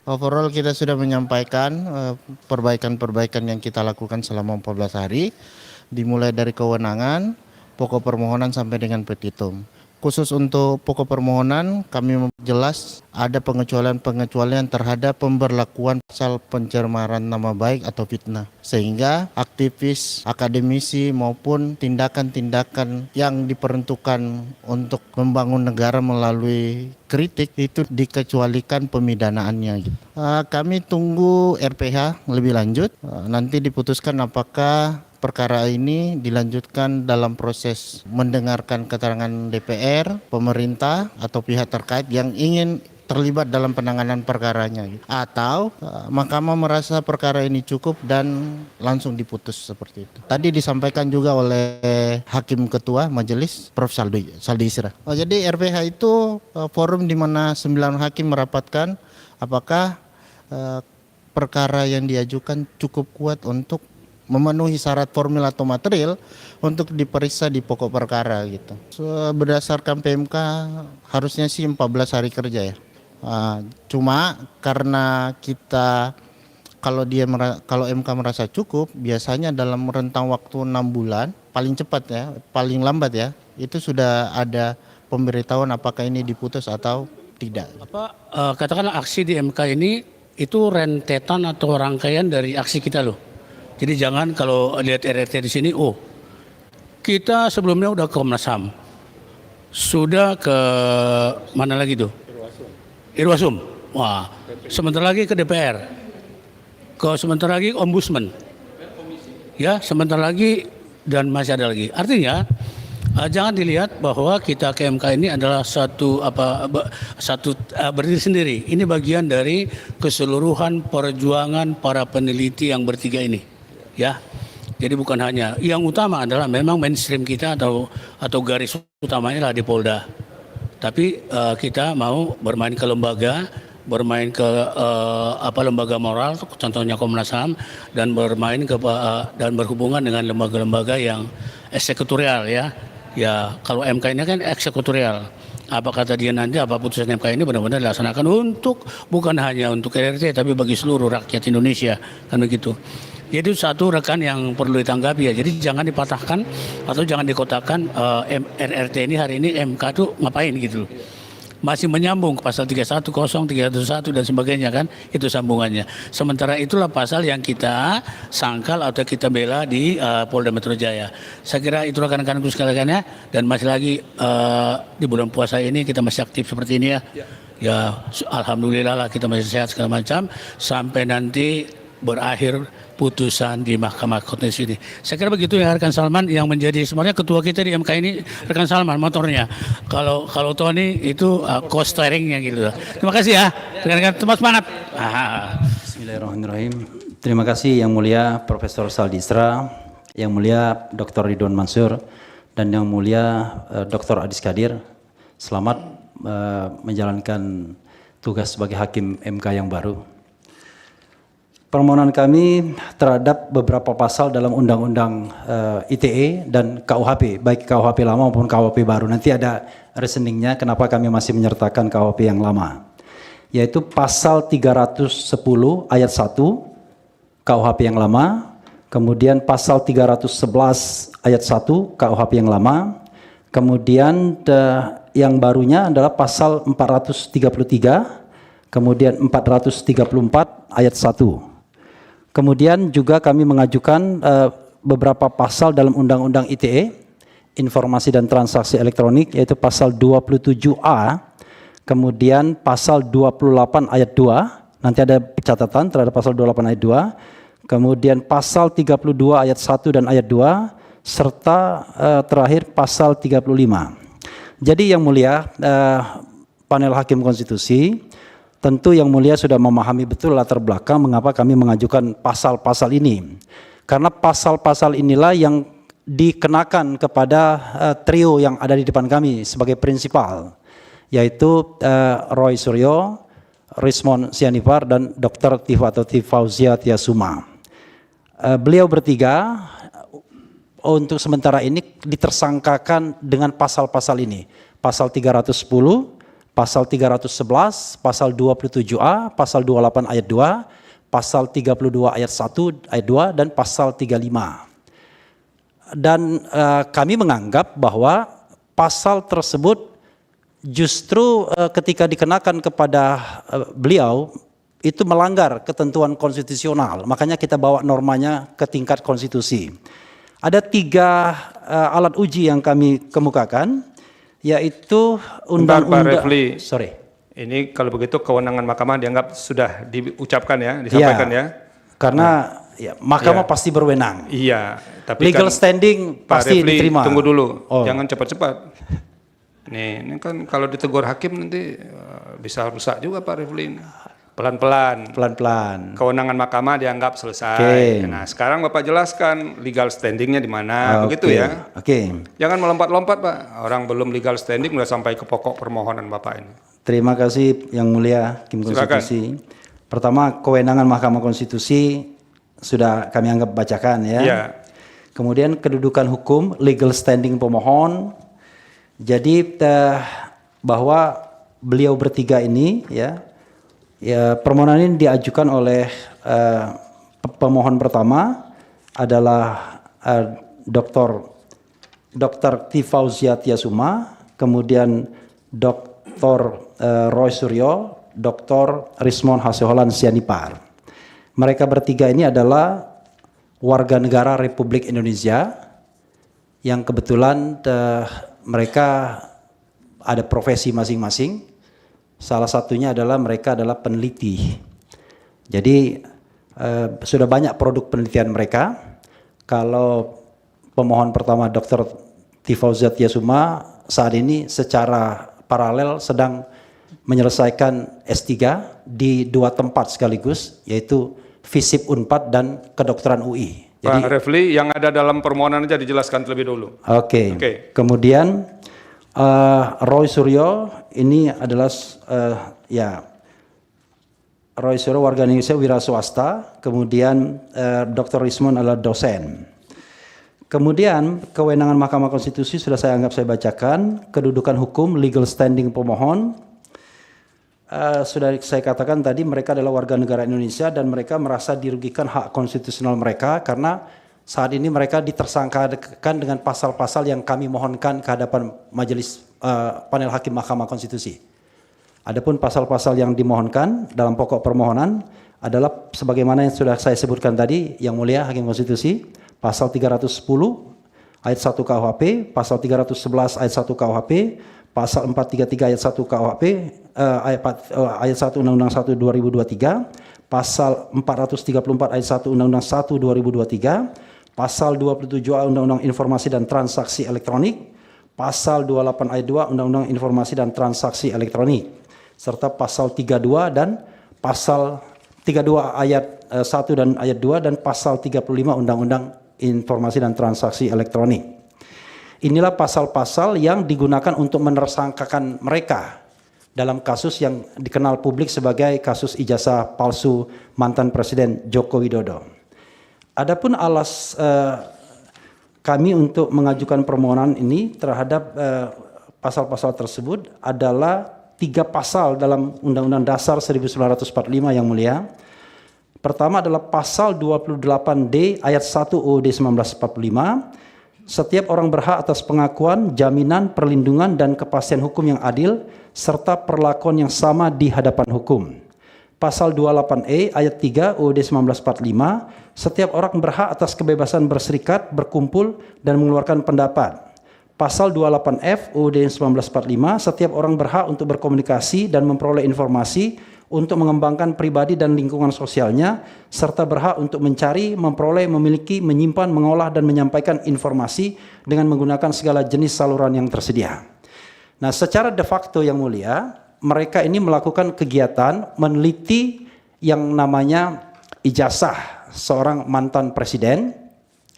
overall kita sudah menyampaikan perbaikan-perbaikan yang kita lakukan selama 14 hari, dimulai dari kewenangan, pokok permohonan sampai dengan petitum. Khusus untuk pokok permohonan, kami memperjelas ada pengecualian-pengecualian terhadap pemberlakuan pasal pencemaran nama baik atau fitnah. Sehingga aktivis, akademisi maupun tindakan-tindakan yang diperuntukkan untuk membangun negara melalui kritik itu dikecualikan pemidanaannya. Kami tunggu RPH lebih lanjut, nanti diputuskan apakah perkara ini dilanjutkan dalam proses mendengarkan keterangan DPR, pemerintah atau pihak terkait yang ingin terlibat dalam penanganan perkaranya, atau Mahkamah merasa perkara ini cukup dan langsung diputus seperti itu. Tadi disampaikan juga oleh Hakim Ketua Majelis Prof. Saldi Isra. Jadi RPH itu forum di mana 9 hakim merapatkan apakah perkara yang diajukan cukup kuat untuk memenuhi syarat formil atau material untuk diperiksa di pokok perkara gitu. Berdasarkan PMK harusnya sih 14 hari kerja ya. Cuma karena kita kalau MK merasa cukup, biasanya dalam rentang waktu 6 bulan paling cepat ya, paling lambat ya, itu sudah ada pemberitahuan apakah ini diputus atau tidak. Katakanlah aksi di MK ini itu rentetan atau rangkaian dari aksi kita loh. Jadi jangan kalau lihat RRT di sini, kita sebelumnya udah ke Komnas HAM, sudah ke mana lagi tuh? Irwasum. Wah, sebentar lagi ke DPR, sebentar lagi Ombudsman, ya sebentar lagi dan masih ada lagi. Artinya jangan dilihat bahwa kita ke MK ini adalah satu berdiri sendiri. Ini bagian dari keseluruhan perjuangan para peneliti yang bertiga ini. Ya, jadi bukan hanya yang utama adalah memang mainstream kita atau garis utamanya lah di Polda. Tapi kita mau bermain ke lembaga, bermain ke lembaga moral, contohnya Komnas HAM, dan bermain dan berhubungan dengan lembaga-lembaga yang eksekutorial ya. Ya kalau MK ini kan eksekutorial. Apa kata dia nanti, apa putusan MK ini benar-benar dilaksanakan bukan hanya untuk RRT tapi bagi seluruh rakyat Indonesia, kan begitu. Jadi satu rekan yang perlu ditanggapi ya. Jadi jangan dipatahkan atau jangan dikotakan RRT ini hari ini MK tuh ngapain gitu. Masih menyambung ke pasal 310, 301 dan sebagainya kan, itu sambungannya. Sementara itulah pasal yang kita sangkal atau kita bela di Polda Metro Jaya. Saya kira itu rekan-rekanku sekalian ya. Dan masih lagi di bulan puasa ini kita masih aktif seperti ini ya. Ya alhamdulillah lah kita masih sehat segala macam sampai nanti berakhir putusan di Mahkamah Konstitusi ini. Saya kira begitu ya rekan Salman yang menjadi sebenarnya ketua kita di MK ini rekan Salman motornya. Kalau Tony itu co-steeringnya gitu. Terima kasih ya rekan-rekan, tempat semangat. Bismillahirrahmanirrahim. Terima kasih Yang Mulia Profesor Saldi Isra, Yang Mulia Dr. Ridwan Mansur, dan Yang Mulia Dr. Adis Kadir. Selamat menjalankan tugas sebagai Hakim MK yang baru. Permohonan kami terhadap beberapa pasal dalam Undang-Undang ITE dan KUHP, baik KUHP lama maupun KUHP baru. Nanti ada reasoningnya kenapa kami masih menyertakan KUHP yang lama. Yaitu pasal 310 ayat 1 KUHP yang lama, kemudian pasal 311 ayat 1 KUHP yang lama, kemudian yang barunya adalah pasal 433, kemudian 434 ayat 1. Kemudian juga kami mengajukan beberapa pasal dalam Undang-Undang ITE, Informasi dan Transaksi Elektronik, yaitu pasal 27A, kemudian pasal 28 ayat 2, nanti ada catatan terhadap pasal 28 ayat 2, kemudian pasal 32 ayat 1 dan ayat 2, serta terakhir pasal 35. Jadi Yang Mulia, panel Hakim Konstitusi, tentu Yang Mulia sudah memahami betul latar belakang mengapa kami mengajukan pasal-pasal ini. Karena pasal-pasal inilah yang dikenakan kepada trio yang ada di depan kami sebagai prinsipal, yaitu Roy Suryo, Rismon Sianipar, dan Dr. Tifauzia Tiasuma. Beliau bertiga untuk sementara ini ditersangkakan dengan pasal-pasal ini. Pasal 310, pasal 311, pasal 27A, pasal 28 ayat 2, pasal 32 ayat 1 ayat 2 dan pasal 35. Dan kami menganggap bahwa pasal tersebut justru ketika dikenakan kepada beliau itu melanggar ketentuan konstitusional. Makanya kita bawa normanya ke tingkat konstitusi. Ada 3 alat uji yang kami kemukakan, yaitu undang-undang. Sorry. Ini kalau begitu kewenangan mahkamah dianggap sudah diucapkan ya, disampaikan ya. Karena ya, mahkamah pasti berwenang. Iya, tapi Legal kan standing Pak pasti Refli, diterima. tunggu dulu, Oh. jangan cepat-cepat. Ini kan kalau ditegur hakim nanti bisa rusak juga Pak Refli. Pelan-pelan. Pelan-pelan. Kewenangan mahkamah dianggap selesai. Oke. Nah, sekarang Bapak jelaskan legal standingnya di mana, begitu Oke. ya. Oke. Jangan melompat-lompat Pak. Orang belum legal standing udah sampai ke pokok permohonan Bapak ini. Terima kasih Yang Mulia Hakim Konstitusi. Pertama, kewenangan Mahkamah Konstitusi sudah kami anggap bacakan ya. Iya. Kemudian kedudukan hukum, legal standing pemohon. Jadi bahwa beliau bertiga ini ya permohonan ini diajukan oleh pemohon pertama adalah Dr. T. Fauzia Tiasuma, kemudian Dr. Roy Suryo, Dr. Rismon Haseholan Sianipar. Mereka bertiga ini adalah warga negara Republik Indonesia yang kebetulan mereka ada profesi masing-masing. Salah satunya adalah mereka adalah peneliti. Jadi sudah banyak produk penelitian mereka. Kalau pemohon pertama Dr. T. Fauzia Tiasuma saat ini secara paralel sedang menyelesaikan S3 di 2 tempat sekaligus, yaitu FISIP Unpad dan kedokteran UI. Jadi, Pak Refli, yang ada dalam permohonan aja dijelaskan terlebih dulu. Oke. Kemudian Roy Suryo ini adalah Roy Suryo warga Indonesia wira swasta, kemudian Dr. Rismon adalah dosen. Kemudian kewenangan Mahkamah Konstitusi sudah saya bacakan, kedudukan hukum, legal standing pemohon. Sudah saya katakan tadi mereka adalah warga negara Indonesia dan mereka merasa dirugikan hak konstitusional mereka karena saat ini mereka ditersangkakan dengan pasal-pasal yang kami mohonkan ke hadapan majelis panel hakim Mahkamah Konstitusi. Adapun pasal-pasal yang dimohonkan dalam pokok permohonan adalah sebagaimana yang sudah saya sebutkan tadi, Yang Mulia Hakim Konstitusi, pasal 310 ayat 1 KUHP, pasal 311 ayat 1 KUHP, pasal 433 ayat 1 KUHP, ayat 1 Undang-Undang 1 2023, pasal 434 ayat 1 Undang-Undang 1 2023, pasal 27A Undang-Undang Informasi dan Transaksi Elektronik, pasal 28 ayat 2 Undang-Undang Informasi dan Transaksi Elektronik, serta pasal 32 dan pasal 32 ayat 1 dan ayat 2 dan pasal 35 Undang-Undang Informasi dan Transaksi Elektronik. Inilah pasal-pasal yang digunakan untuk menersangkakan mereka dalam kasus yang dikenal publik sebagai kasus ijazah palsu mantan Presiden Joko Widodo. Adapun kami untuk mengajukan permohonan ini terhadap pasal-pasal tersebut adalah 3 pasal dalam Undang-Undang Dasar 1945 Yang Mulia. Pertama adalah pasal 28D ayat 1 UUD 1945. Setiap orang berhak atas pengakuan, jaminan, perlindungan, dan kepastian hukum yang adil, serta perlakuan yang sama di hadapan hukum. Pasal 28E ayat 3 UUD 1945, setiap orang berhak atas kebebasan berserikat, berkumpul, dan mengeluarkan pendapat. Pasal 28F UUD 1945, setiap orang berhak untuk berkomunikasi dan memperoleh informasi untuk mengembangkan pribadi dan lingkungan sosialnya, serta berhak untuk mencari, memperoleh, memiliki, menyimpan, mengolah, dan menyampaikan informasi dengan menggunakan segala jenis saluran yang tersedia. Nah, secara de facto Yang Mulia, mereka ini melakukan kegiatan meneliti yang namanya ijazah seorang mantan presiden,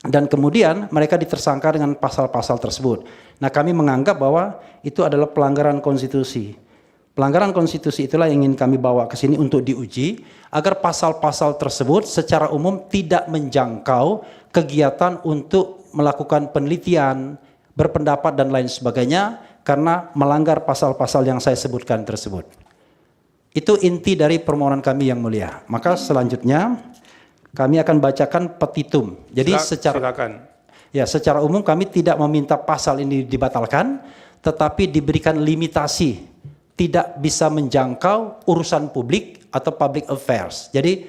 dan kemudian mereka ditersangka dengan pasal-pasal tersebut. Nah, kami menganggap bahwa itu adalah pelanggaran konstitusi. Pelanggaran konstitusi itulah yang ingin kami bawa ke sini untuk diuji, agar pasal-pasal tersebut secara umum tidak menjangkau kegiatan untuk melakukan penelitian, berpendapat, dan lain sebagainya, karena melanggar pasal-pasal yang saya sebutkan tersebut. Itu inti dari permohonan kami yang mulia. Maka selanjutnya kami akan bacakan petitum. Jadi Silakan. secara umum kami tidak meminta pasal ini dibatalkan, tetapi diberikan limitasi, tidak bisa menjangkau urusan publik atau public affairs. Jadi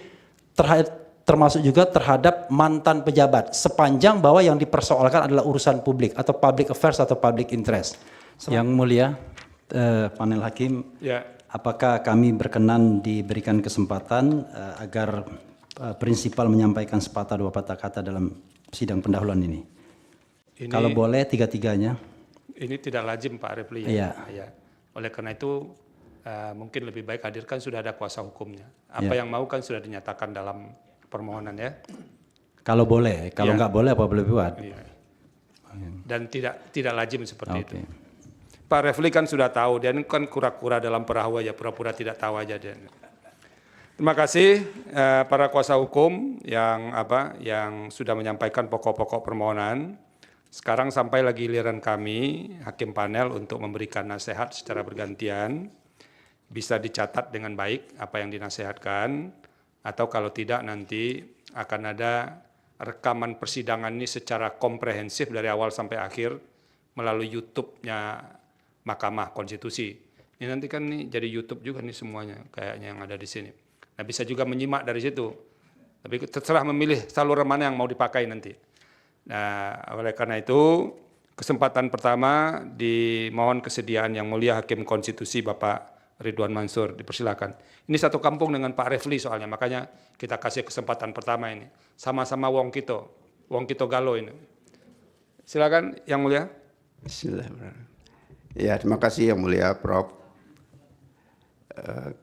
termasuk juga terhadap mantan pejabat, sepanjang bahwa yang dipersoalkan adalah urusan publik atau public affairs atau public interest. Yang mulia, panel hakim, apakah kami berkenan diberikan kesempatan agar prinsipal menyampaikan sepatah dua patah kata dalam sidang pendahuluan ini? Kalau boleh tiga-tiganya. Ini tidak lazim Pak Refli. Iya. Ya. Oleh karena itu mungkin lebih baik hadirkan sudah ada kuasa hukumnya. Apa yang mau kan sudah dinyatakan dalam permohonan ya. Kalau boleh, kalau nggak boleh apa boleh buat? Iya. Dan tidak lazim seperti itu. Pak Refli kan sudah tahu, dia kan kura-kura dalam perahu aja, pura-pura tidak tahu aja dia. Terima kasih para kuasa hukum yang sudah menyampaikan pokok-pokok permohonan. Sekarang sampai lagi giliran kami, hakim panel, untuk memberikan nasihat secara bergantian. Bisa dicatat dengan baik apa yang dinasehatkan, atau kalau tidak nanti akan ada rekaman persidangan ini secara komprehensif dari awal sampai akhir melalui YouTube-nya Mahkamah Konstitusi. Ini nanti kan nih jadi YouTube juga nih semuanya kayaknya yang ada di sini. Nah, bisa juga menyimak dari situ. Tapi terserah memilih saluran mana yang mau dipakai nanti. Nah, oleh karena itu, kesempatan pertama dimohon kesediaan Yang Mulia Hakim Konstitusi Bapak Ridwan Mansur, dipersilakan. Ini satu kampung dengan Pak Refli soalnya, makanya kita kasih kesempatan pertama ini. Sama-sama Wong Kito Galo ini. Silakan Yang Mulia. Bismillahirrahmanirrahim. Ya, terima kasih Yang Mulia Prof.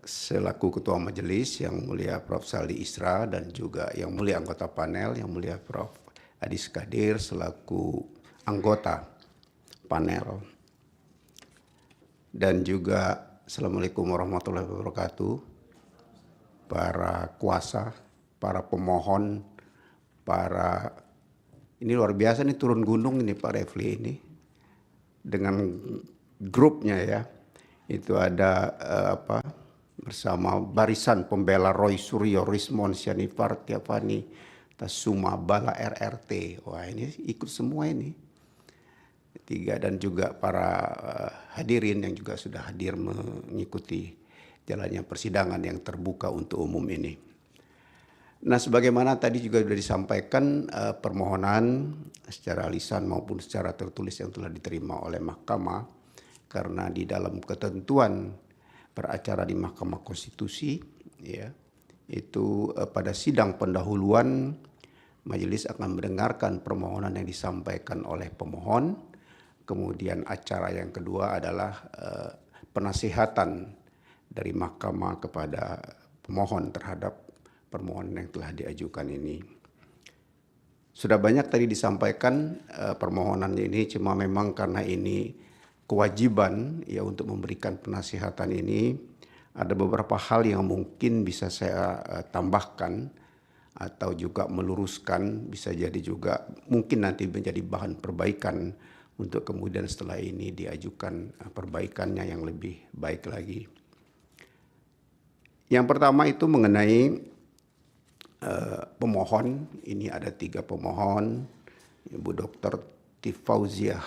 Selaku Ketua Majelis Yang Mulia Prof. Saldi Isra, dan juga Yang Mulia anggota panel Yang Mulia Prof. Adis Kadir selaku anggota panel, dan juga Assalamualaikum warahmatullahi wabarakatuh, para kuasa, para pemohon, ini luar biasa nih, turun gunung ini Pak Refli ini dengan grupnya ya. Itu ada bersama Barisan Pembela Roy Suryo, Rismon, Syanifar, Tiafani, Tasuma, Bala, RRT. Wah, ini ikut semua ini. Tiga, dan juga para hadirin yang juga sudah hadir mengikuti jalannya persidangan yang terbuka untuk umum ini. Nah, sebagaimana tadi juga sudah disampaikan, permohonan secara lisan maupun secara tertulis yang telah diterima oleh Mahkamah, karena di dalam ketentuan beracara di Mahkamah Konstitusi, ya, itu pada sidang pendahuluan majelis akan mendengarkan permohonan yang disampaikan oleh pemohon. Kemudian acara yang kedua adalah penasihatan dari Mahkamah kepada pemohon terhadap permohonan yang telah diajukan ini. Sudah banyak tadi disampaikan permohonan ini, cuma memang karena ini kewajiban ya untuk memberikan penasihatan ini, ada beberapa hal yang mungkin bisa saya tambahkan atau juga meluruskan, bisa jadi juga mungkin nanti menjadi bahan perbaikan untuk kemudian setelah ini diajukan perbaikannya yang lebih baik lagi. Yang pertama itu mengenai pemohon. Ini ada 3 pemohon, Ibu Dr. Tifauziah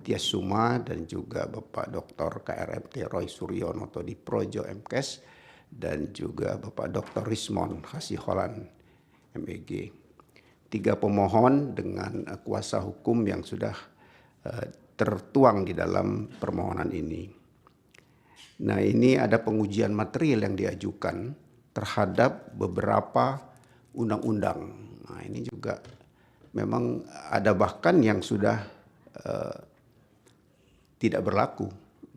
Tiasuma dan juga Bapak Dr. KRMT Roy Suryono di Projo MKes, dan juga Bapak Dr. Rismon Hasiholan MEG. 3 pemohon dengan kuasa hukum yang sudah tertuang di dalam permohonan ini. Nah, ini ada pengujian material yang diajukan terhadap beberapa undang-undang. Nah, ini juga memang ada bahkan yang sudah tidak berlaku,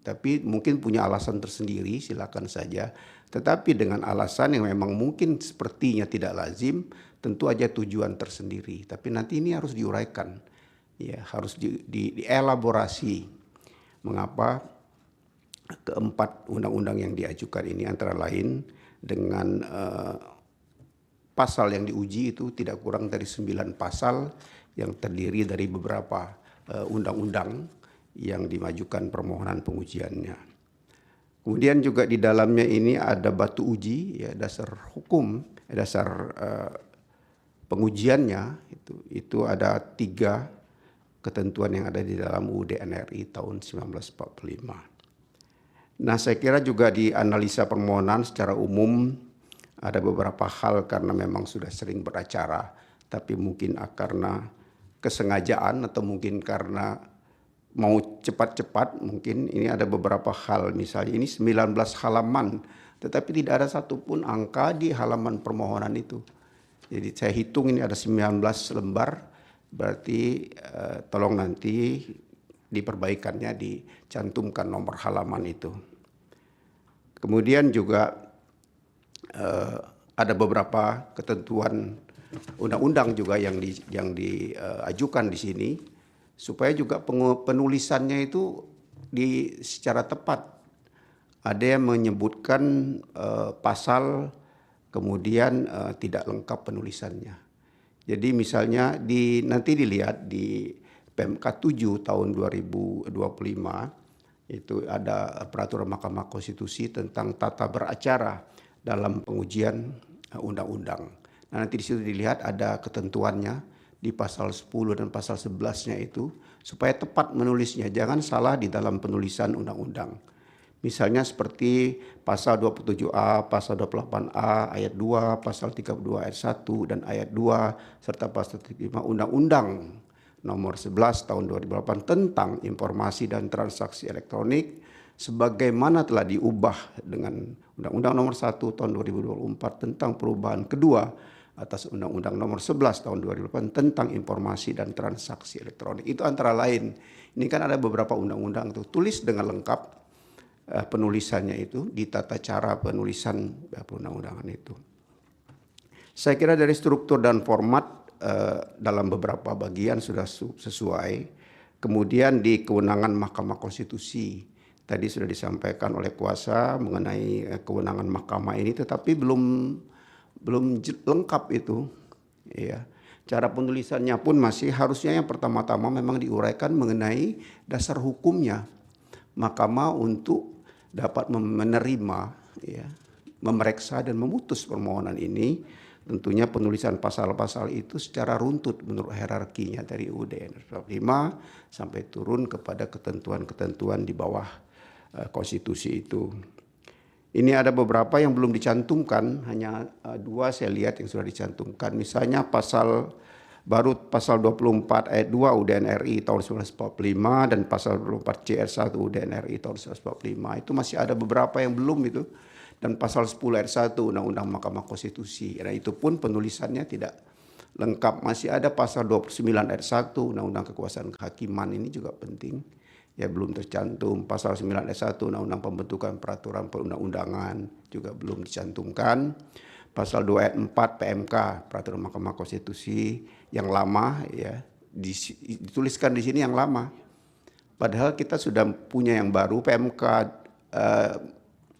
tapi mungkin punya alasan tersendiri, silakan saja. Tetapi dengan alasan yang memang mungkin sepertinya tidak lazim, tentu aja tujuan tersendiri. Tapi nanti ini harus diuraikan, ya, harus dielaborasi mengapa keempat undang-undang yang diajukan ini antara lain dengan pasal yang diuji itu tidak kurang dari 9 pasal yang terdiri dari beberapa undang-undang yang dimajukan permohonan pengujiannya. Kemudian juga di dalamnya ini ada batu uji, ya, dasar hukum, dasar pengujiannya itu ada 3 ketentuan yang ada di dalam UUD NRI tahun 1945. Nah, saya kira juga di analisa permohonan secara umum ada beberapa hal karena memang sudah sering beracara, tapi mungkin karena kesengajaan atau mungkin karena mau cepat-cepat, mungkin ini ada beberapa hal. Misalnya ini 19 halaman, tetapi tidak ada satupun angka di halaman permohonan itu. Jadi saya hitung ini ada 19 lembar, berarti tolong nanti diperbaikannya, dicantumkan nomor halaman itu. Kemudian juga ada beberapa ketentuan undang-undang juga yang diajukan di sini, supaya juga penulisannya itu secara tepat. Ada yang menyebutkan pasal, kemudian tidak lengkap penulisannya. Jadi misalnya nanti dilihat di PMK 7 tahun 2025 itu ada peraturan Mahkamah Konstitusi tentang tata beracara dalam pengujian undang-undang. Nah, nanti di situ dilihat ada ketentuannya di pasal 10 dan pasal 11-nya itu supaya tepat menulisnya, jangan salah di dalam penulisan undang-undang. Misalnya seperti pasal 27A, pasal 28A, ayat 2, pasal 32 ayat 1 dan ayat 2 serta pasal 35 Undang-Undang Nomor 11 Tahun 2008 tentang Informasi dan Transaksi Elektronik sebagaimana telah diubah dengan Undang-Undang Nomor 1 Tahun 2024 tentang perubahan kedua atas Undang-Undang Nomor 11 Tahun 2008 tentang Informasi dan Transaksi Elektronik. Itu antara lain. Ini kan ada beberapa undang-undang tuh, tulis dengan lengkap penulisannya itu di tata cara penulisan perundang-undangan itu. Saya kira dari struktur dan format dalam beberapa bagian sudah sesuai. Kemudian di kewenangan Mahkamah Konstitusi tadi sudah disampaikan oleh kuasa mengenai kewenangan mahkamah ini, tetapi belum lengkap itu. Ya. Cara penulisannya pun masih harusnya yang pertama-tama memang diuraikan mengenai dasar hukumnya mahkamah untuk dapat menerima, ya, memeriksa dan memutus permohonan ini. Tentunya penulisan pasal-pasal itu secara runtut menurut hierarkinya dari UUD 45 sampai turun kepada ketentuan-ketentuan di bawah konstitusi itu. Ini ada beberapa yang belum dicantumkan, hanya 2 saya lihat yang sudah dicantumkan. Misalnya pasal 24 ayat 2 UUD NRI tahun 1945 dan pasal 24 CR1 UUD NRI tahun 1945 itu masih ada beberapa yang belum itu, dan pasal 10 ayat 1 Undang-Undang Mahkamah Konstitusi. Nah, itu pun penulisannya tidak lengkap. Masih ada pasal 29 ayat 1 Undang-Undang Kekuasaan Kehakiman, ini juga penting. Ya, belum tercantum. Pasal 9 ayat 1 Undang-Undang Pembentukan Peraturan Perundang-undangan juga belum dicantumkan. Pasal 2 ayat 4 PMK Peraturan Mahkamah Konstitusi yang lama, ya, dituliskan di sini yang lama. Padahal kita sudah punya yang baru, PMK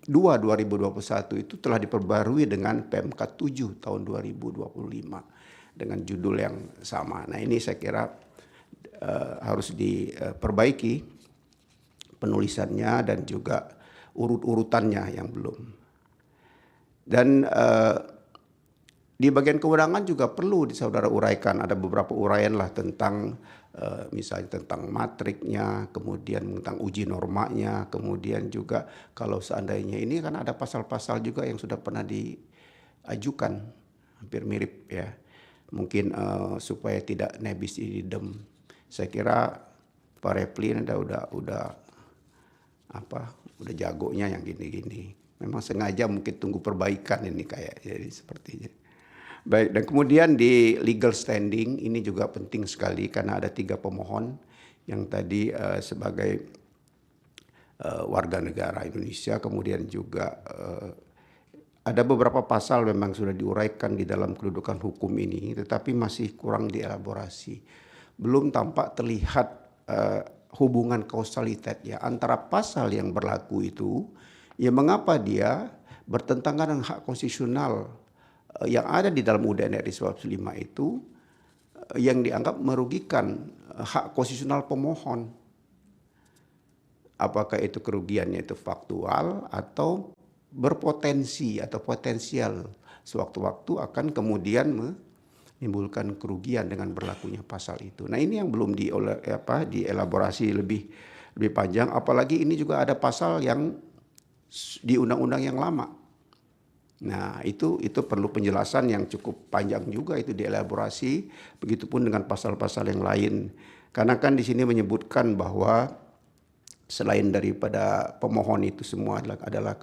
2 2021 itu telah diperbarui dengan PMK 7 tahun 2025 dengan judul yang sama. Nah, ini saya kira harus diperbaiki penulisannya dan juga urut-urutannya yang belum. Dan di bagian kewenangan juga perlu saudara uraikan, ada beberapa uraian lah tentang misalnya tentang matriknya, kemudian tentang uji normanya, kemudian juga kalau seandainya ini kan ada pasal-pasal juga yang sudah pernah diajukan hampir mirip, ya, mungkin supaya tidak nebis idem. Saya kira Pak Refli udah jagonya yang gini-gini. Memang sengaja mungkin tunggu perbaikan ini kayak jadi sepertinya. Baik, dan kemudian di legal standing ini juga penting sekali karena ada 3 pemohon yang tadi sebagai warga negara Indonesia, kemudian juga ada beberapa pasal memang sudah diuraikan di dalam kedudukan hukum ini, tetapi masih kurang dielaborasi. Belum tampak terlihat hubungan kausalitas, ya, antara pasal yang berlaku itu, ya, mengapa dia bertentangan dengan hak konstitusional yang ada di dalam UUD NRI 1945 itu yang dianggap merugikan hak konstitusional pemohon. apakah itu kerugiannya itu faktual atau berpotensi atau potensial sewaktu-waktu akan kemudian menimbulkan kerugian dengan berlakunya pasal itu. Nah ini yang belum dielaborasi lebih panjang, apalagi ini juga ada pasal yang di undang-undang yang lama. Nah itu perlu penjelasan yang cukup panjang juga itu dielaborasi, begitupun dengan pasal-pasal yang lain. Karena kan di sini menyebutkan bahwa selain daripada pemohon itu semua adalah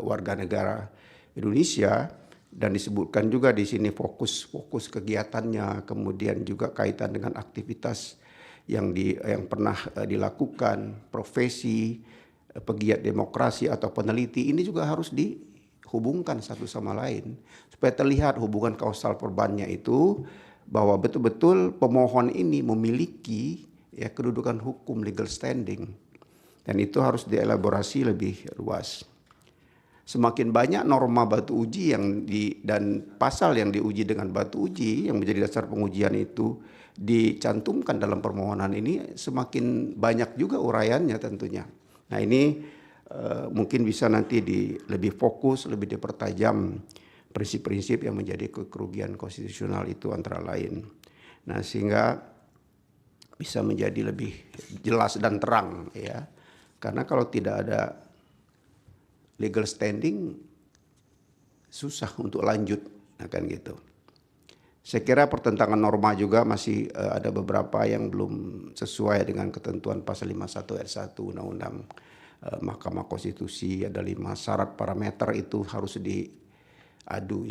warga negara Indonesia, dan disebutkan juga di sini fokus kegiatannya, kemudian juga kaitan dengan aktivitas yang pernah dilakukan, profesi, pegiat demokrasi atau peneliti, ini juga harus dihubungkan satu sama lain supaya terlihat hubungan kausal perbannya itu, bahwa betul-betul pemohon ini memiliki kedudukan hukum, legal standing. Dan itu harus dielaborasi lebih luas. Semakin banyak norma batu uji dan pasal yang diuji dengan batu uji yang menjadi dasar pengujian itu dicantumkan dalam permohonan ini, semakin banyak juga uraiannya tentunya. Nah ini mungkin bisa nanti lebih fokus, lebih dipertajam prinsip-prinsip yang menjadi kerugian konstitusional itu antara lain. Nah sehingga bisa menjadi lebih jelas dan terang ya. Karena kalau tidak ada legal standing, susah untuk lanjut, akan gitu. Saya kira pertentangan norma juga masih ada beberapa yang belum sesuai dengan ketentuan pasal 51 ayat 1 Undang-Undang Mahkamah Konstitusi. Ada 5 syarat parameter itu harus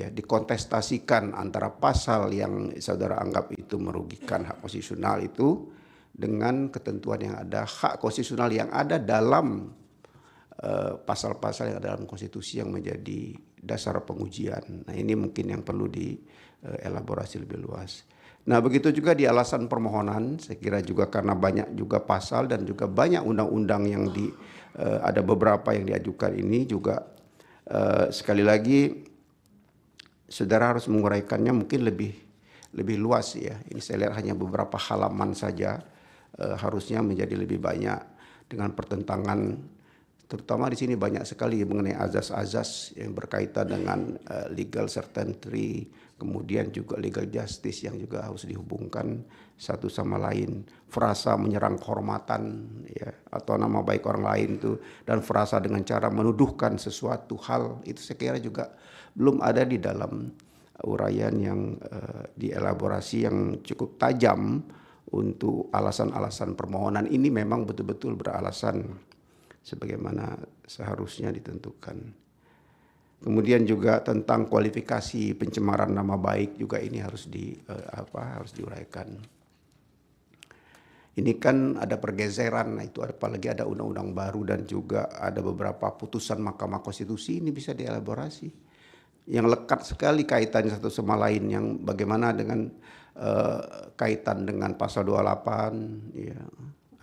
dikontestasikan antara pasal yang saudara anggap itu merugikan hak konstitusional itu dengan ketentuan yang ada, hak konstitusional yang ada dalam pasal-pasal yang ada dalam konstitusi yang menjadi dasar pengujian. Nah ini mungkin yang perlu dielaborasi lebih luas. Nah begitu juga di alasan permohonan, saya kira juga karena banyak juga pasal dan juga banyak undang-undang yang ada beberapa yang diajukan ini juga sekali lagi saudara harus menguraikannya mungkin lebih luas ya. Ini saya lihat hanya beberapa halaman saja. Harusnya menjadi lebih banyak dengan pertentangan, terutama di sini banyak sekali mengenai azas-azas yang berkaitan dengan legal certainty, kemudian juga legal justice yang juga harus dihubungkan satu sama lain. Frasa menyerang kehormatan ya, atau nama baik orang lain itu, dan frasa dengan cara menuduhkan sesuatu hal, itu saya kira juga belum ada di dalam uraian yang dielaborasi yang cukup tajam untuk alasan-alasan permohonan ini memang betul-betul beralasan sebagaimana seharusnya ditentukan. Kemudian juga tentang kualifikasi pencemaran nama baik juga ini harus diuraikan. Ini kan ada pergeseran, nah itu apalagi ada undang-undang baru dan juga ada beberapa putusan Mahkamah Konstitusi, ini bisa dielaborasi. Yang lekat sekali kaitannya satu sama lain, yang bagaimana dengan kaitan dengan pasal 28 ya,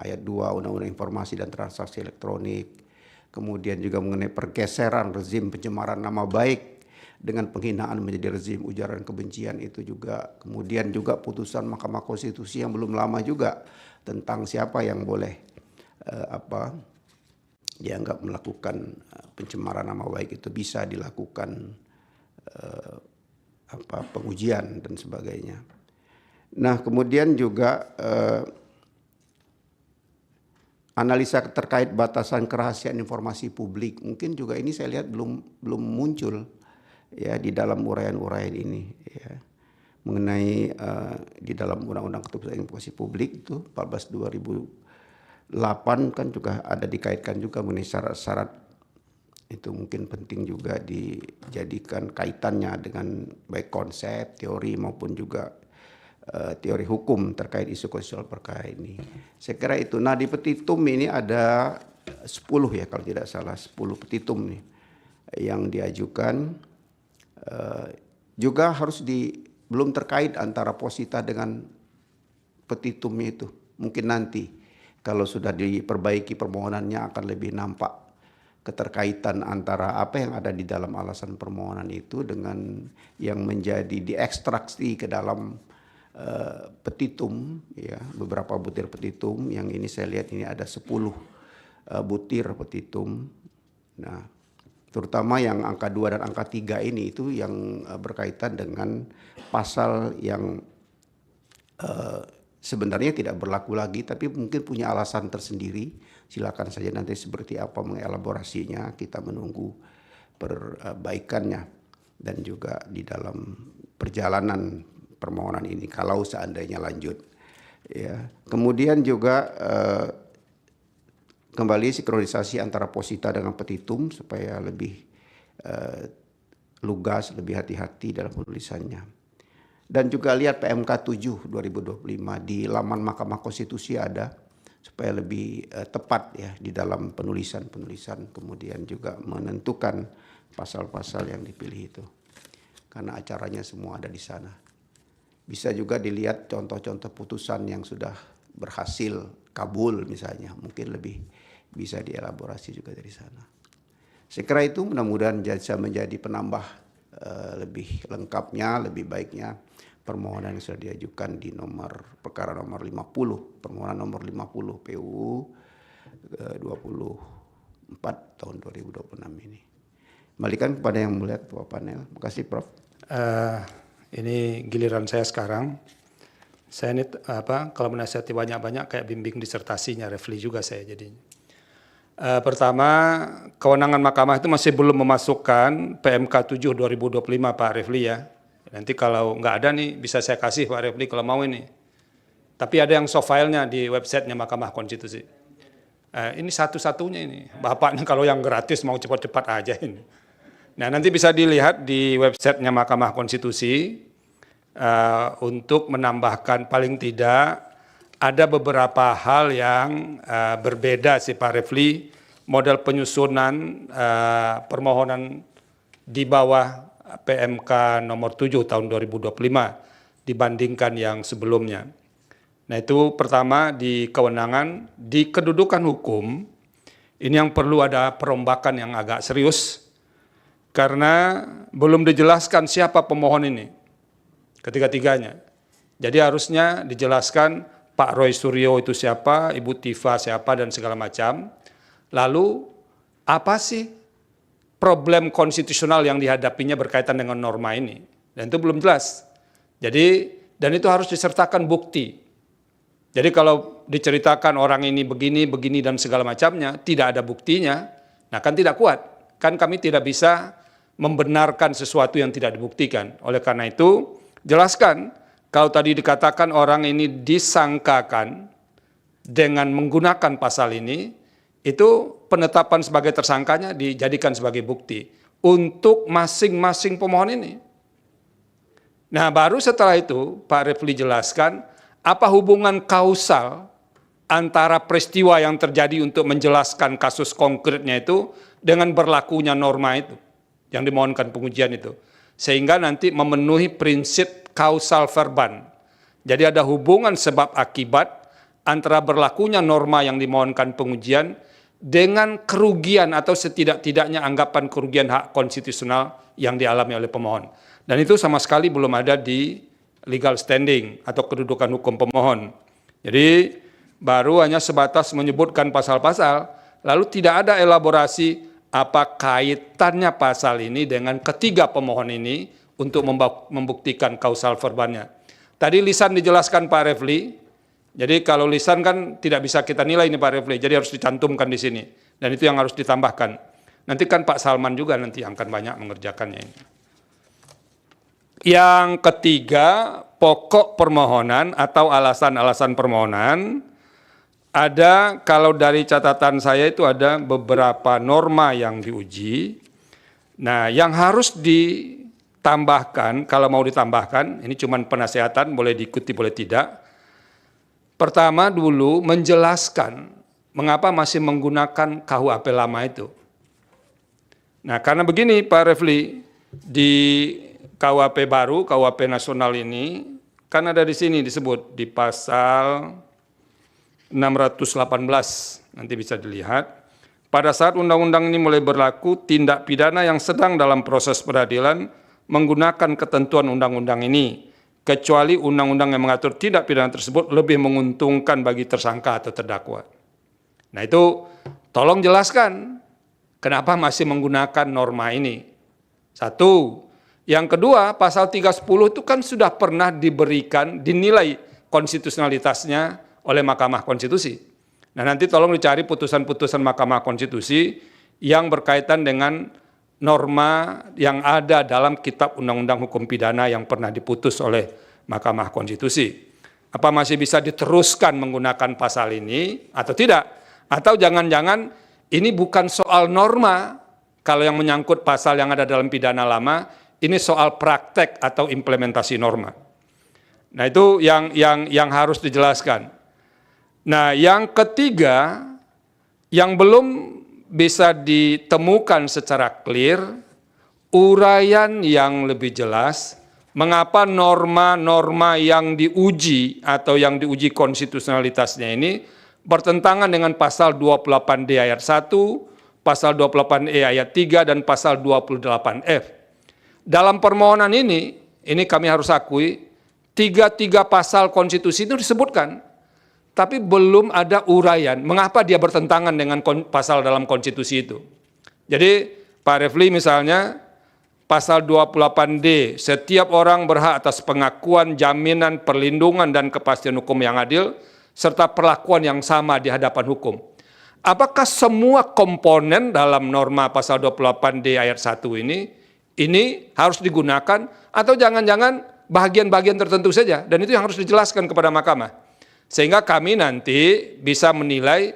ayat 2 Undang-Undang Informasi dan Transaksi Elektronik, kemudian juga mengenai pergeseran rezim pencemaran nama baik dengan penghinaan menjadi rezim ujaran kebencian itu juga, kemudian juga putusan Mahkamah Konstitusi yang belum lama juga tentang siapa yang boleh dianggap melakukan pencemaran nama baik itu bisa dilakukan pengujian dan sebagainya. Nah kemudian juga analisa terkait batasan kerahasiaan informasi publik, mungkin juga ini saya lihat belum muncul ya di dalam uraian-uraian ini ya, mengenai di dalam Undang-Undang Keterbukaan Informasi Publik itu 14/2008 kan juga ada dikaitkan juga mengenai syarat-syarat, itu mungkin penting juga dijadikan kaitannya dengan baik konsep, teori maupun juga teori hukum terkait isu konstitusional perkara ini. Saya kira itu. Nah di petitum ini ada 10 ya kalau tidak salah, 10 petitum nih yang diajukan. Juga harus belum terkait antara posita dengan petitumnya itu. Mungkin nanti kalau sudah diperbaiki permohonannya akan lebih nampak keterkaitan antara apa yang ada di dalam alasan permohonan itu dengan yang menjadi diekstraksi ke dalam petitum ya, beberapa butir petitum yang ini saya lihat ini ada 10 butir petitum. Nah, terutama yang angka 2 dan angka 3 ini itu yang berkaitan dengan pasal yang sebenarnya tidak berlaku lagi, tapi mungkin punya alasan tersendiri. Silakan saja nanti seperti apa mengelaborasinya, kita menunggu perbaikannya dan juga di dalam perjalanan permohonan ini kalau seandainya lanjut. Ya, kemudian juga kembali sinkronisasi antara posita dengan petitum supaya lebih lugas, lebih hati-hati dalam penulisannya. Dan juga lihat PMK 7 2025 di laman Mahkamah Konstitusi ada supaya lebih tepat ya di dalam penulisan, kemudian juga menentukan pasal-pasal yang dipilih itu. Karena acaranya semua ada di sana. Bisa juga dilihat contoh-contoh putusan yang sudah berhasil kabul misalnya, mungkin lebih bisa dielaborasi juga dari sana. Saya kira itu mudah-mudahan bisa menjadi penambah lebih lengkapnya, lebih baiknya permohonan yang sudah diajukan di perkara nomor 50, permohonan nomor 50 PUU 24 tahun 2026 ini. Kembalikan kepada yang mulia Ketua Panel. Terima kasih Prof. Ini giliran saya sekarang. Saya ini kalau menasihati banyak-banyak kayak bimbing disertasinya Refli juga saya jadinya. Pertama, kewenangan mahkamah itu masih belum memasukkan PMK 7 2025 Pak Refli ya. Nanti kalau nggak ada nih bisa saya kasih Pak Refli kalau mau ini. Tapi ada yang soft file-nya di websitenya Mahkamah Konstitusi. Ini satu-satunya ini. Bapaknya kalau yang gratis mau cepat-cepat aja ini. Nah nanti bisa dilihat di websitenya Mahkamah Konstitusi untuk menambahkan paling tidak ada beberapa hal yang berbeda sih Pak Refli, model penyusunan permohonan di bawah PMK nomor 7 tahun 2025 dibandingkan yang sebelumnya. Nah itu pertama di kewenangan, di kedudukan hukum, ini yang perlu ada perombakan yang agak serius, karena belum dijelaskan siapa pemohon ini, ketiga-tiganya. Jadi harusnya dijelaskan Pak Roy Suryo itu siapa, Ibu Tifa siapa, dan segala macam. Lalu apa sih problem konstitusional yang dihadapinya berkaitan dengan norma ini? Dan itu belum jelas. Jadi, dan itu harus disertakan bukti. Jadi kalau diceritakan orang ini begini, dan segala macamnya, tidak ada buktinya, nah kan tidak kuat. Kan kami tidak bisa membenarkan sesuatu yang tidak dibuktikan. Oleh karena itu, jelaskan. Kalau tadi dikatakan orang ini disangkakan dengan menggunakan pasal ini, itu penetapan sebagai tersangkanya dijadikan sebagai bukti untuk masing-masing pemohon ini. Nah baru setelah itu Pak Refli jelaskan apa hubungan kausal antara peristiwa yang terjadi untuk menjelaskan kasus konkretnya itu dengan berlakunya norma itu yang dimohonkan pengujian itu. Sehingga nanti memenuhi prinsip kausal verban. Jadi ada hubungan sebab akibat antara berlakunya norma yang dimohonkan pengujian dengan kerugian atau setidak-tidaknya anggapan kerugian hak konstitusional yang dialami oleh pemohon. Dan itu sama sekali belum ada di legal standing atau kedudukan hukum pemohon. Jadi baru hanya sebatas menyebutkan pasal-pasal, lalu tidak ada elaborasi apa kaitannya pasal ini dengan ketiga pemohon ini untuk membuktikan kausal verbannya. Tadi lisan dijelaskan Pak Refli, jadi kalau lisan kan tidak bisa kita nilai ini Pak Refli, jadi harus dicantumkan di sini. Dan itu yang harus ditambahkan. Nanti kan Pak Salman juga nanti akan banyak mengerjakannya ini. Yang ketiga, pokok permohonan atau alasan-alasan permohonan. Ada, kalau dari catatan saya itu ada beberapa norma yang diuji. Nah, yang harus ditambahkan, kalau mau ditambahkan, ini cuma penasehatan, boleh diikuti, boleh tidak. Pertama dulu menjelaskan mengapa masih menggunakan KUHP lama itu. Nah, karena begini Pak Refli, di KUHP baru, KUHP nasional ini, kan ada di sini disebut di pasal 618, nanti bisa dilihat. Pada saat undang-undang ini mulai berlaku, tindak pidana yang sedang dalam proses peradilan menggunakan ketentuan undang-undang ini, kecuali undang-undang yang mengatur tindak pidana tersebut lebih menguntungkan bagi tersangka atau terdakwa. Nah itu tolong jelaskan kenapa masih menggunakan norma ini. Satu. Yang kedua, pasal 310 itu kan sudah pernah dinilai konstitusionalitasnya oleh Mahkamah Konstitusi. Nah nanti tolong dicari putusan-putusan Mahkamah Konstitusi yang berkaitan dengan norma yang ada dalam Kitab Undang-Undang Hukum Pidana yang pernah diputus oleh Mahkamah Konstitusi. Apa masih bisa diteruskan menggunakan pasal ini atau tidak? Atau jangan-jangan ini bukan soal norma, kalau yang menyangkut pasal yang ada dalam pidana lama, ini soal praktek atau implementasi norma. Nah itu yang harus dijelaskan. Nah yang ketiga, yang belum bisa ditemukan secara clear, uraian yang lebih jelas, mengapa norma-norma yang diuji atau yang diuji konstitusionalitasnya ini bertentangan dengan pasal 28D ayat 1, pasal 28E ayat 3, dan pasal 28F. Dalam permohonan ini kami harus akui, tiga pasal konstitusi itu disebutkan, tapi belum ada uraian mengapa dia bertentangan dengan pasal dalam konstitusi itu. Jadi Pak Refli misalnya, pasal 28D, setiap orang berhak atas pengakuan, jaminan, perlindungan, dan kepastian hukum yang adil, serta perlakuan yang sama di hadapan hukum. Apakah semua komponen dalam norma pasal 28D ayat 1 ini harus digunakan, atau jangan-jangan bagian-bagian tertentu saja, dan itu yang harus dijelaskan kepada mahkamah. Sehingga kami nanti bisa menilai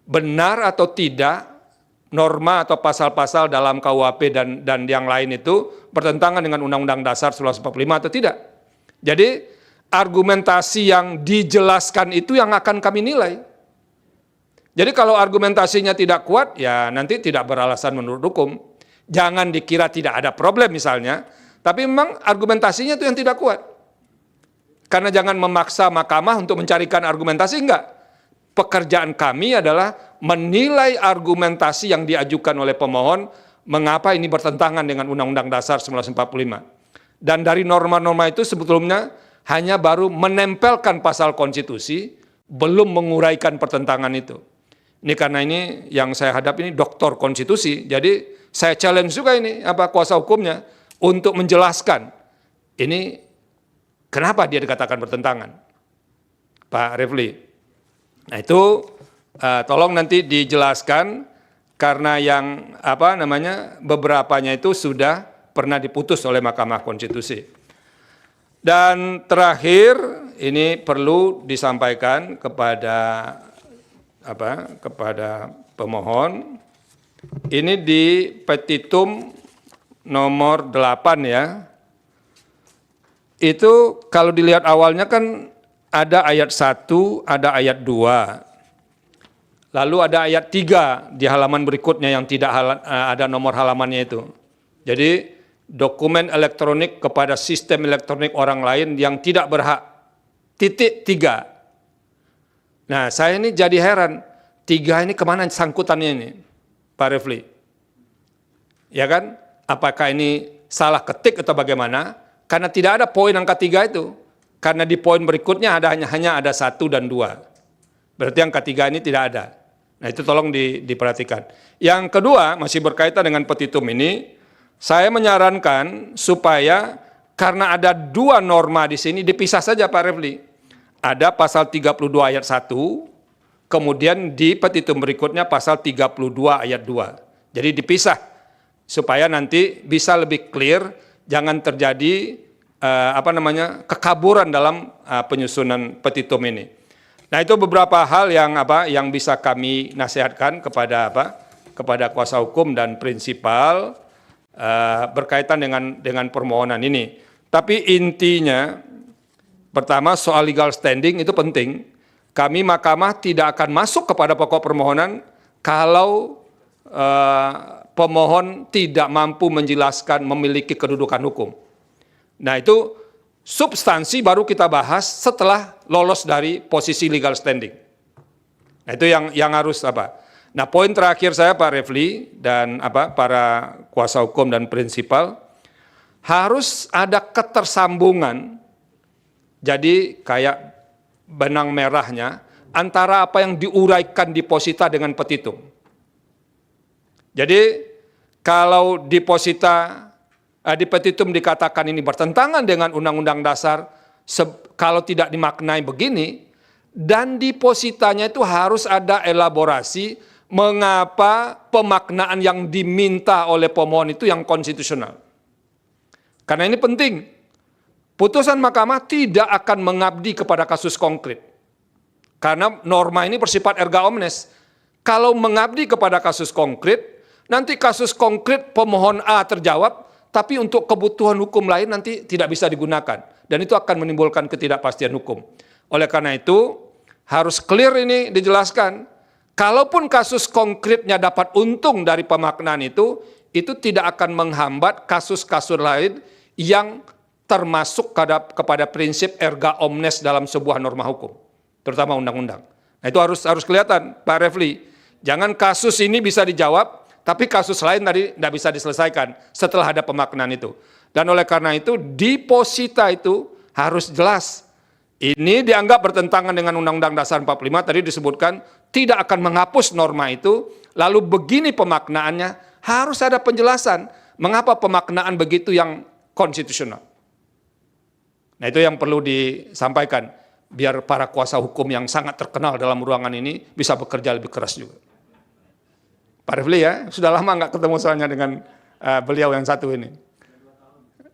benar atau tidak norma atau pasal-pasal dalam KUHP dan yang lain itu bertentangan dengan Undang-Undang Dasar 1945 atau tidak. Jadi argumentasi yang dijelaskan itu yang akan kami nilai. Jadi kalau argumentasinya tidak kuat, ya nanti tidak beralasan menurut hukum. Jangan dikira tidak ada problem misalnya, tapi memang argumentasinya itu yang tidak kuat. Karena jangan memaksa mahkamah untuk mencarikan argumentasi, enggak. Pekerjaan kami adalah menilai argumentasi yang diajukan oleh pemohon, mengapa ini bertentangan dengan Undang-Undang Dasar 1945. Dan dari norma-norma itu sebetulnya hanya baru menempelkan pasal konstitusi, belum menguraikan pertentangan itu. Ini karena ini yang saya hadapi ini doktor konstitusi, jadi saya challenge juga ini kuasa hukumnya untuk menjelaskan ini kenapa dia dikatakan bertentangan, Pak Refli. Nah itu tolong nanti dijelaskan karena yang beberapanya itu sudah pernah diputus oleh Mahkamah Konstitusi. Dan terakhir ini perlu disampaikan kepada pemohon, ini di petitum nomor 8 ya, itu kalau dilihat awalnya kan ada ayat 1, ada ayat 2, lalu ada ayat 3 di halaman berikutnya yang tidak ada nomor halamannya itu. Jadi dokumen elektronik kepada sistem elektronik orang lain yang tidak berhak, .3. Nah, saya ini jadi heran, 3 ini kemana sangkutannya ini, Pak Refli? Ya kan? Apakah ini salah ketik atau bagaimana? Karena tidak ada poin angka 3 itu. Karena di poin berikutnya hanya ada 1 dan 2. Berarti angka 3 ini tidak ada. Nah, itu tolong diperhatikan. Yang kedua, masih berkaitan dengan petitum ini, saya menyarankan supaya karena ada 2 norma di sini dipisah saja Pak Refli. Ada pasal 32 ayat 1, kemudian di petitum berikutnya pasal 32 ayat 2. Jadi dipisah supaya nanti bisa lebih clear, jangan terjadi kekaburan dalam penyusunan petitum ini. Nah, itu beberapa hal yang bisa kami nasihatkan kepada kuasa hukum dan prinsipal berkaitan dengan permohonan ini. Tapi intinya, pertama soal legal standing itu penting. Kami mahkamah tidak akan masuk kepada pokok permohonan kalau pemohon tidak mampu menjelaskan memiliki kedudukan hukum. Nah itu substansi baru kita bahas setelah lolos dari posisi legal standing. Nah itu yang harus Nah poin terakhir saya Pak Refli dan para kuasa hukum dan prinsipal, harus ada ketersambungan. Jadi kayak benang merahnya antara apa yang diuraikan deposita dengan petitum. Jadi kalau deposita di petitum dikatakan ini bertentangan dengan Undang-Undang Dasar, kalau tidak dimaknai begini, dan depositanya itu harus ada elaborasi mengapa pemaknaan yang diminta oleh pemohon itu yang konstitusional. Karena ini penting. Putusan mahkamah tidak akan mengabdi kepada kasus konkret. Karena norma ini bersifat erga omnes. Kalau mengabdi kepada kasus konkret, nanti kasus konkret pemohon A terjawab, tapi untuk kebutuhan hukum lain nanti tidak bisa digunakan. Dan itu akan menimbulkan ketidakpastian hukum. Oleh karena itu, harus clear ini dijelaskan. Kalaupun kasus konkretnya dapat untung dari pemaknaan itu tidak akan menghambat kasus-kasus lain yang termasuk kepada prinsip erga omnes dalam sebuah norma hukum, terutama undang-undang. Nah itu harus kelihatan, Pak Refli. Jangan kasus ini bisa dijawab, tapi kasus lain tadi tidak bisa diselesaikan setelah ada pemaknaan itu. Dan oleh karena itu, deposita itu harus jelas. Ini dianggap bertentangan dengan Undang-Undang Dasar 45, tadi disebutkan tidak akan menghapus norma itu, lalu begini pemaknaannya, harus ada penjelasan mengapa pemaknaan begitu yang konstitusional. Nah itu yang perlu disampaikan, biar para kuasa hukum yang sangat terkenal dalam ruangan ini bisa bekerja lebih keras juga. Pak Refli ya, sudah lama nggak ketemu soalnya dengan beliau yang satu ini.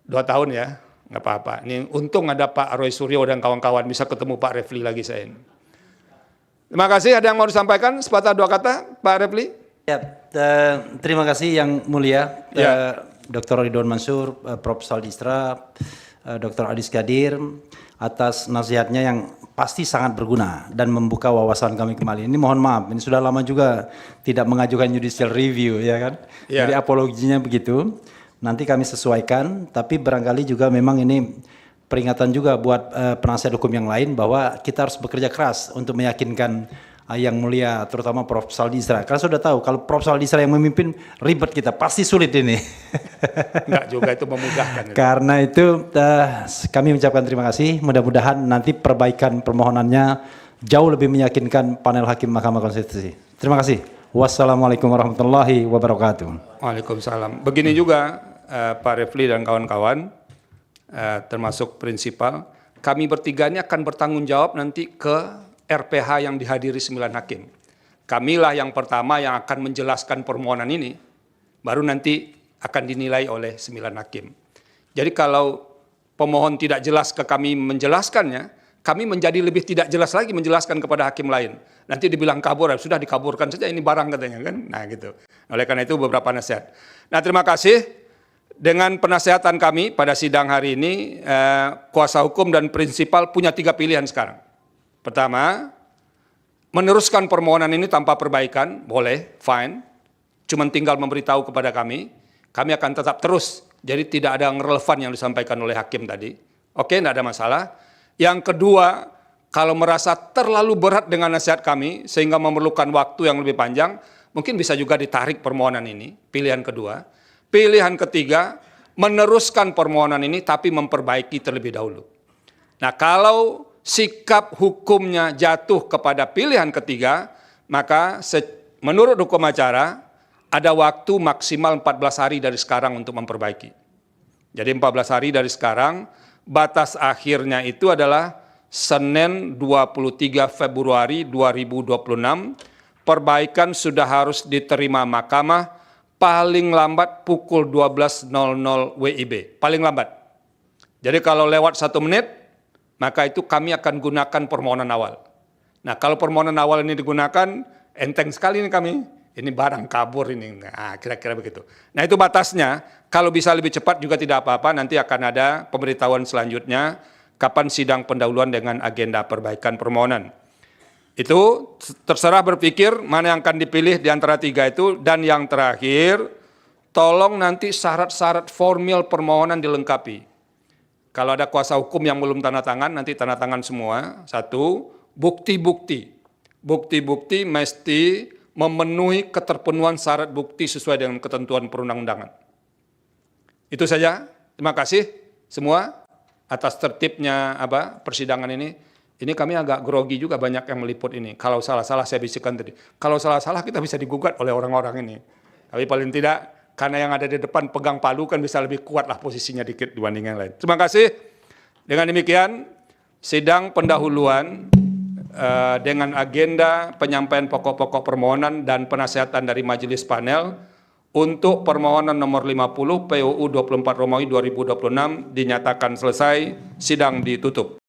2 tahun ya, nggak apa-apa. Ini untung ada Pak Roy Suryo dan kawan-kawan, bisa ketemu Pak Refli lagi saya ini. Terima kasih, ada yang mau disampaikan, sepatah 2 kata, Pak Refli? Ya, terima kasih yang mulia, Ya. Dr. Ridwan Mansur, Prof. Saldistra, Dr. Adis Kadir, atas nasihatnya yang pasti sangat berguna dan membuka wawasan kami kembali. Ini mohon maaf, ini sudah lama juga tidak mengajukan judicial review, ya kan? Ya. Jadi apologinya begitu. Nanti kami sesuaikan, tapi barangkali juga memang ini peringatan juga buat penasihat hukum yang lain bahwa kita harus bekerja keras untuk meyakinkan yang mulia, terutama Prof. Saldistra. Karena sudah tahu kalau Prof. Saldistra yang memimpin ribet kita, pasti sulit ini. Enggak juga itu memudahkan. Karena itu kami mengucapkan terima kasih. Mudah-mudahan nanti perbaikan permohonannya jauh lebih meyakinkan panel hakim Mahkamah Konstitusi. Terima kasih. Wassalamualaikum warahmatullahi wabarakatuh. Waalaikumsalam. Begini juga Pak Refli dan kawan-kawan, termasuk prinsipal, kami bertiga ini akan bertanggung jawab nanti ke RPH yang dihadiri 9 hakim. Kamilah yang pertama yang akan menjelaskan permohonan ini, baru nanti akan dinilai oleh 9 hakim. Jadi kalau pemohon tidak jelas ke kami menjelaskannya, kami menjadi lebih tidak jelas lagi menjelaskan kepada hakim lain. Nanti dibilang kabur, sudah dikaburkan saja ini barang katanya kan. Nah gitu. Oleh karena itu beberapa nasihat. Nah terima kasih. Dengan penasihatan kami pada sidang hari ini, kuasa hukum dan prinsipal punya 3 pilihan sekarang. Pertama, meneruskan permohonan ini tanpa perbaikan, boleh, fine. Cuman tinggal memberitahu kepada kami akan tetap terus. Jadi tidak ada yang relevan yang disampaikan oleh hakim tadi. Oke, tidak ada masalah. Yang kedua, kalau merasa terlalu berat dengan nasihat kami, sehingga memerlukan waktu yang lebih panjang, mungkin bisa juga ditarik permohonan ini, pilihan kedua. Pilihan ketiga, meneruskan permohonan ini tapi memperbaiki terlebih dahulu. Nah kalau sikap hukumnya jatuh kepada pilihan ketiga, maka menurut hukum acara ada waktu maksimal 14 hari dari sekarang untuk memperbaiki. Jadi 14 hari dari sekarang, batas akhirnya itu adalah Senin 23 Februari 2026, perbaikan sudah harus diterima mahkamah paling lambat pukul 12.00 WIB, paling lambat. Jadi kalau lewat 1 menit, maka itu kami akan gunakan permohonan awal. Nah kalau permohonan awal ini digunakan, enteng sekali ini kami, ini barang kabur ini, nah, kira-kira begitu. Nah itu batasnya, kalau bisa lebih cepat juga tidak apa-apa, nanti akan ada pemberitahuan selanjutnya, kapan sidang pendahuluan dengan agenda perbaikan permohonan. Itu terserah berpikir mana yang akan dipilih di antara 3 itu, dan yang terakhir, tolong nanti syarat-syarat formil permohonan dilengkapi. Kalau ada kuasa hukum yang belum tanda tangan, nanti tanda tangan semua. 1, bukti-bukti. Bukti-bukti mesti memenuhi keterpenuhan syarat bukti sesuai dengan ketentuan perundang-undangan. Itu saja. Terima kasih semua atas tertibnya persidangan ini. Ini kami agak grogi juga banyak yang meliput ini. Kalau salah-salah saya bisikan tadi. Kalau salah-salah kita bisa digugat oleh orang-orang ini. Tapi paling tidak karena yang ada di depan pegang palu kan bisa lebih kuat lah posisinya dikit dibanding yang lain. Terima kasih. Dengan demikian sidang pendahuluan dengan agenda penyampaian pokok-pokok permohonan dan penasihatan dari majelis panel untuk permohonan nomor 50 PUU 24 Romawi 2026 dinyatakan selesai, sidang ditutup.